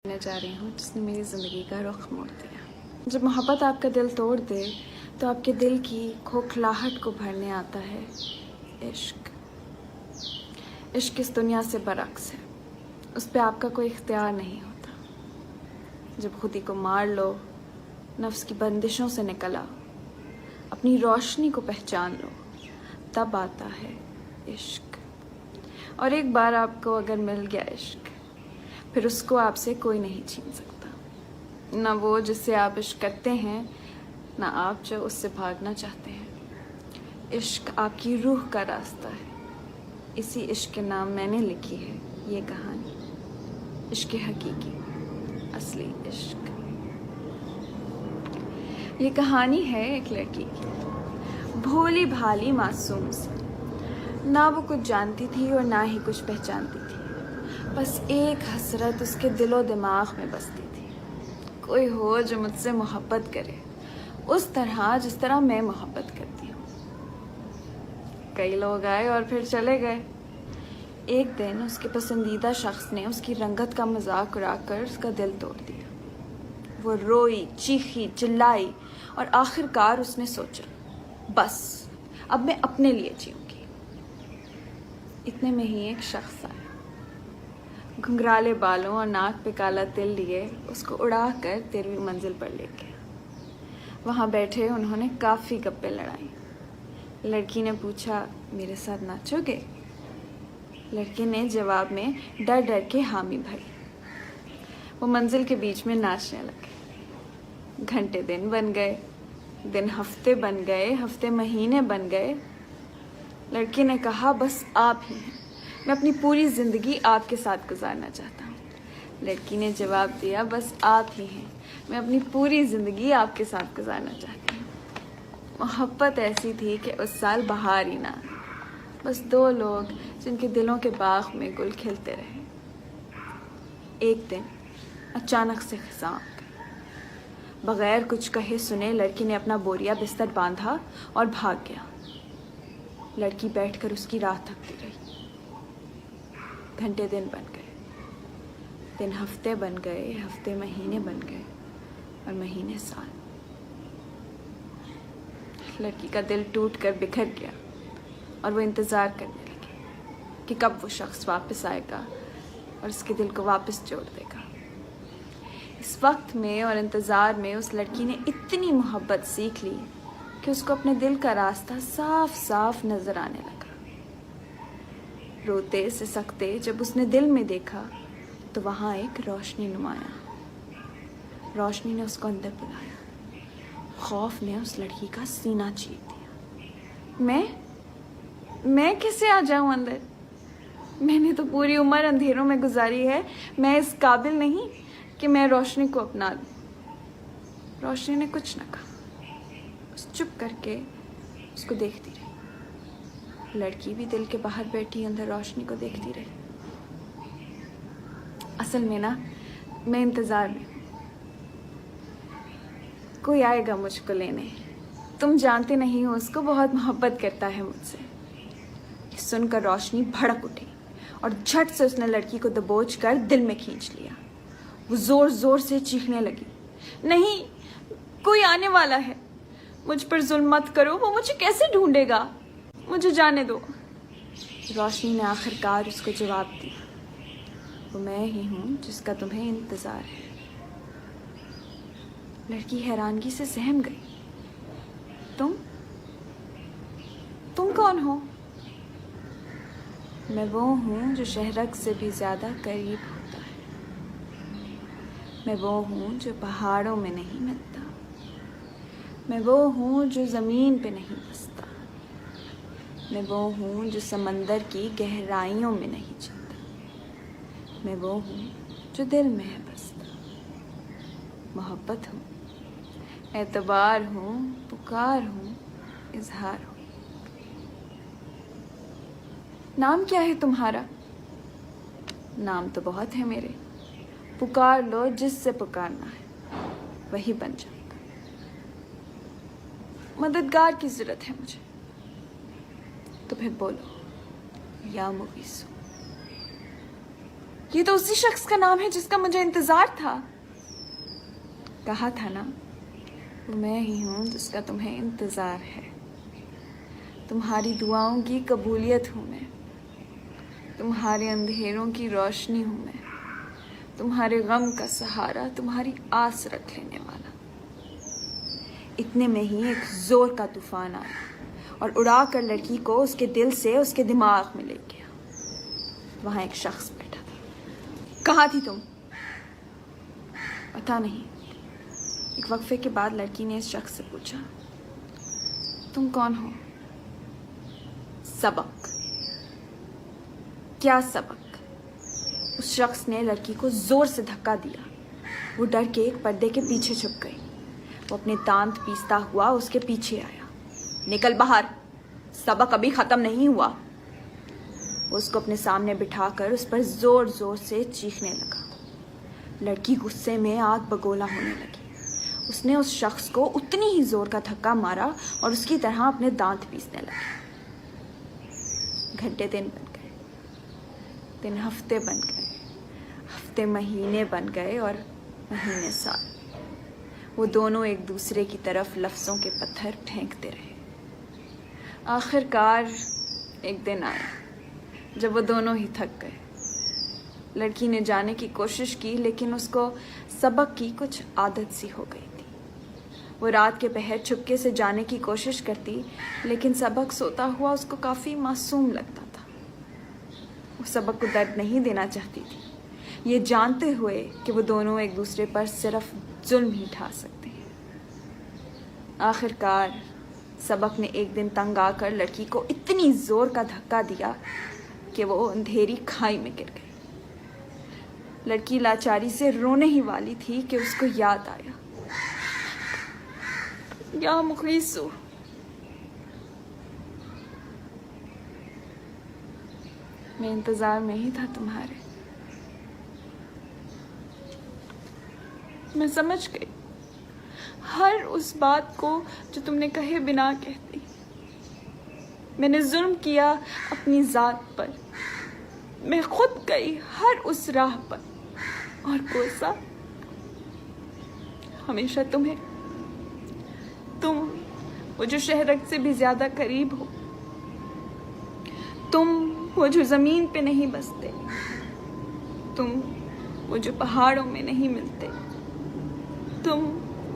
करने जा रही हूँ जिसने मेरी ज़िंदगी का रुख मोड़ दिया। जब मोहब्बत आपका दिल तोड़ दे तो आपके दिल की खोखलाहट को भरने आता है इश्क। इश्क इस दुनिया से बरक्स है, उस पर आपका कोई इख्तियार नहीं होता। जब खुदी को मार लो, नफ्स की बंदिशों से निकल आओ, अपनी रोशनी को पहचान लो, तब आता है इश्क। और एक बार आपको अगर मिल गया इश्क, फिर उसको आपसे कोई नहीं छीन सकता। ना वो जिससे आप इश्क करते हैं, ना आप जो उससे भागना चाहते हैं। इश्क आपकी रूह का रास्ता है। इसी इश्क के नाम मैंने लिखी है ये कहानी, इश्क हकीकी, असली इश्क। ये कहानी है एक लड़की की, भोली भाली मासूम सी। ना वो कुछ जानती थी और ना ही कुछ पहचानती थी। बस एक हसरत उसके दिलो दिमाग में बसती थी, कोई हो जो मुझसे मोहब्बत करे उस तरह जिस तरह मैं मोहब्बत करती हूँ। कई लोग आए और फिर चले गए। एक दिन उसके पसंदीदा शख्स ने उसकी रंगत का मजाक उड़ाकर उसका दिल तोड़ दिया। वो रोई, चीखी, चिल्लाई और आखिरकार उसने सोचा, बस अब मैं अपने लिए जीऊंगी। इतने में ही एक शख्स आया, घुंघराले बालों और नाक पे काला तिल लिए उसको उड़ाकर 13वीं मंजिल पर ले गया। वहाँ बैठे उन्होंने काफ़ी गप्पे लड़ाई। लड़की ने पूछा, मेरे साथ नाचोगे? लड़के ने जवाब में डर डर के हामी भरी। वो मंजिल के बीच में नाचने लगे। घंटे दिन बन गए, दिन हफ्ते बन गए, हफ्ते महीने बन गए। लड़के ने कहा, बस आप ही हैं, मैं अपनी पूरी ज़िंदगी आपके साथ गुजारना चाहता हूँ। लड़की ने जवाब दिया, बस आप ही हैं, मैं अपनी पूरी ज़िंदगी आपके साथ गुजारना चाहती हूँ। मोहब्बत ऐसी थी कि उस साल बहार ही ना, बस दो लोग जिनके दिलों के बाग में गुल खिलते रहे। एक दिन अचानक से खिज़ां आ गई। बगैर कुछ कहे सुने लड़की ने अपना बोरिया बिस्तर बांधा और भाग गया। लड़की बैठकर उसकी राह तकती रही। घंटे दिन बन गए, दिन हफ्ते बन गए, हफ्ते महीने बन गए और महीने साल। लड़की का दिल टूट कर बिखर गया और वो इंतज़ार करने लगी कि कब वो शख्स वापस आएगा और उसके दिल को वापस जोड़ देगा। इस वक्त में और इंतज़ार में उस लड़की ने इतनी मोहब्बत सीख ली कि उसको अपने दिल का रास्ता साफ साफ नज़र आने लगा। रोते सिसकते जब उसने दिल में देखा तो वहाँ एक रोशनी नुमाया। रोशनी ने उसको अंदर बुलाया। खौफ ने उस लड़की का सीना चीर दिया। मैं कैसे आ जाऊँ अंदर? मैंने तो पूरी उम्र अंधेरों में गुजारी है। मैं इस काबिल नहीं कि मैं रोशनी को अपना लूँ। रोशनी ने कुछ न कहा, बस चुप करके उसको देखती रही। लड़की भी दिल के बाहर बैठी अंदर रोशनी को देखती रही। असल में ना, मैं इंतज़ार में हूँ, कोई आएगा मुझको लेने। तुम जानते नहीं हो, उसको बहुत मोहब्बत करता है मुझसे। सुनकर रोशनी भड़क उठी और झट से उसने लड़की को दबोच कर दिल में खींच लिया। वो जोर जोर से चीखने लगी, नहीं, कोई आने वाला है, मुझ पर जुल्म मत करो, वो मुझे कैसे ढूंढेगा, मुझे जाने दो। रोशनी ने आखिरकार उसको जवाब दिया, वो मैं ही हूँ जिसका तुम्हें इंतज़ार है। लड़की हैरानगी से सहम गई। तुम कौन हो? मैं वो हूँ जो शहरक से भी ज़्यादा करीब होता है। मैं वो हूँ जो पहाड़ों में नहीं मिलता। मैं वो हूँ जो ज़मीन पे नहीं बसता। मैं वो हूँ जो समंदर की गहराइयों में नहीं चलता। मैं वो हूँ जो दिल में है बसता। मोहब्बत हूँ, एतबार हूँ, पुकार हूँ, इजहार हूँ। नाम क्या है तुम्हारा? नाम तो बहुत है मेरे, पुकार लो जिससे पुकारना है, वही बन जाएगा। मददगार की ज़रूरत है मुझे, तो फिर बोलो, या मुगीसो। یہ تو اسی شخص کا نام ہے جس کا مجھے انتظار تھا. کہا تھا نا، وہ میں ہی ہوں جس کا تمہیں انتظار ہے. تمہاری دعاؤں کی قبولیت ہوں میں، تمہارے اندھیروں کی روشنی ہوں میں، تمہارے غم کا سہارا، تمہاری آس رکھ لینے والا. اتنے میں ہی ایک زور کا طوفان آیا اور اڑا کر لڑکی کو اس کے دل سے اس کے دماغ میں لے گیا. وہاں ایک شخص بیٹھا تھا. کہاں تھی تم؟ پتا نہیں. ایک وقفے کے بعد لڑکی نے اس شخص سے پوچھا، تم کون ہو؟ سبق. کیا سبق؟ اس شخص نے لڑکی کو زور سے دھکا دیا. وہ ڈر کے ایک پردے کے پیچھے چھپ گئی. وہ اپنے دانت پیستا ہوا اس کے پیچھے آیا. نکل باہر، سبق ابھی ختم نہیں ہوا. وہ اس کو اپنے سامنے بٹھا کر اس پر زور زور سے چیخنے لگا. لڑکی غصے میں آگ بگولا ہونے لگی. اس نے اس شخص کو اتنی ہی زور کا دھکا مارا اور اس کی طرح اپنے دانت پیسنے لگی. گھنٹے دن بن گئے، دن ہفتے بن گئے، ہفتے مہینے بن گئے اور مہینے سال. وہ دونوں ایک دوسرے کی طرف لفظوں کے پتھر پھینکتے رہے. آخر کار ایک دن آیا جب وہ دونوں ہی تھک گئے. لڑکی نے جانے کی کوشش کی لیکن اس کو سبق کی کچھ عادت سی ہو گئی تھی. وہ رات کے پہر چھپکے سے جانے کی کوشش کرتی لیکن سبق سوتا ہوا اس کو کافی معصوم لگتا تھا. وہ سبق کو درد نہیں دینا چاہتی تھی، یہ جانتے ہوئے کہ وہ دونوں ایک دوسرے پر صرف ظلم ہی ڈھا سکتے ہیں. آخر کار سبق نے ایک دن تنگ آ کر لڑکی کو اتنی زور کا دھکا دیا کہ وہ اندھیری کھائی میں گر گئی. لڑکی لاچاری سے رونے ہی والی تھی کہ اس کو یاد آیا، یا مخیصو، میں انتظار میں ہی تھا تمہارے. میں سمجھ گئی ہر اس بات کو جو تم نے کہے بنا کہتی. میں نے ظلم کیا اپنی ذات پر. میں خود گئی ہر اس راہ پر اور کوسا ہمیشہ تمہیں. تم وہ جو شہرک سے بھی زیادہ قریب ہو، تم وہ جو زمین پہ نہیں بستے، تم وہ جو پہاڑوں میں نہیں ملتے، تم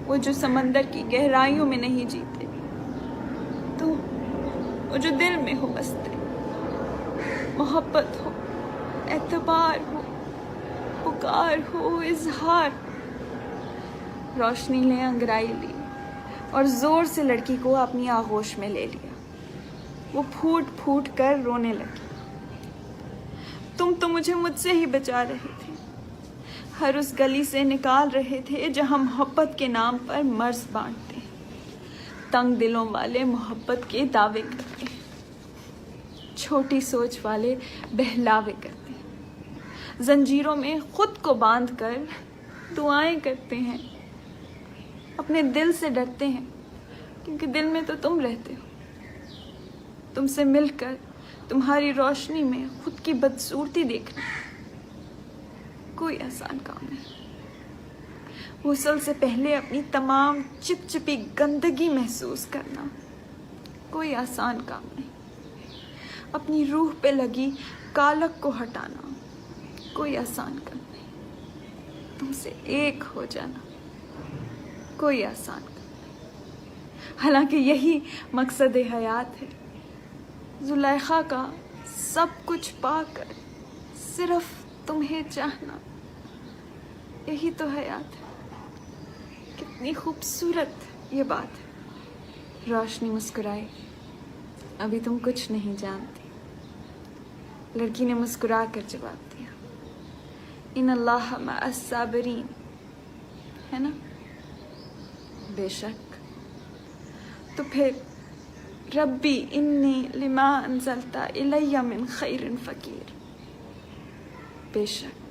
وہ جو سمندر کی گہرائیوں میں نہیں جیتے، تم وہ جو دل میں ہو بستے. محبت ہو، اعتبار ہو، پکار ہو، اظہار. روشنی نے انگڑائی لی اور زور سے لڑکی کو اپنی آغوش میں لے لیا. وہ پھوٹ پھوٹ کر رونے لگی. تم تو مجھے مجھ سے ہی بچا رہے تھے، ہر اس گلی سے نکال رہے تھے جہاں محبت کے نام پر مرض بانٹتے، تنگ دلوں والے محبت کے دعوے کرتے، چھوٹی سوچ والے بہلاوے کرتے، زنجیروں میں خود کو باندھ کر دعائیں کرتے ہیں. اپنے دل سے ڈرتے ہیں کیونکہ دل میں تو تم رہتے ہو. تم سے مل کر تمہاری روشنی میں خود کی بدصورتی دیکھنا کوئی آسان کام نہیں. غسل سے پہلے اپنی تمام چپچپی گندگی محسوس کرنا کوئی آسان کام نہیں. اپنی روح پہ لگی کالک کو ہٹانا کوئی آسان کام نہیں. تم سے ایک ہو جانا کوئی آسان کام نہیں. حالانکہ یہی مقصد حیات ہے. زلیخا کا سب کچھ پا کر صرف تمہیں چاہنا، یہی تو حیات ہے. کتنی خوبصورت یہ بات ہے. روشنی مسکرائی. ابھی تم کچھ نہیں جانتی. لڑکی نے مسکرا کر جواب دیا، ان اللہ مع الصابرین، ہے نا؟ بے شک. تو پھر ربی انی لما انزلتا الی من خیر فقیر. بے شک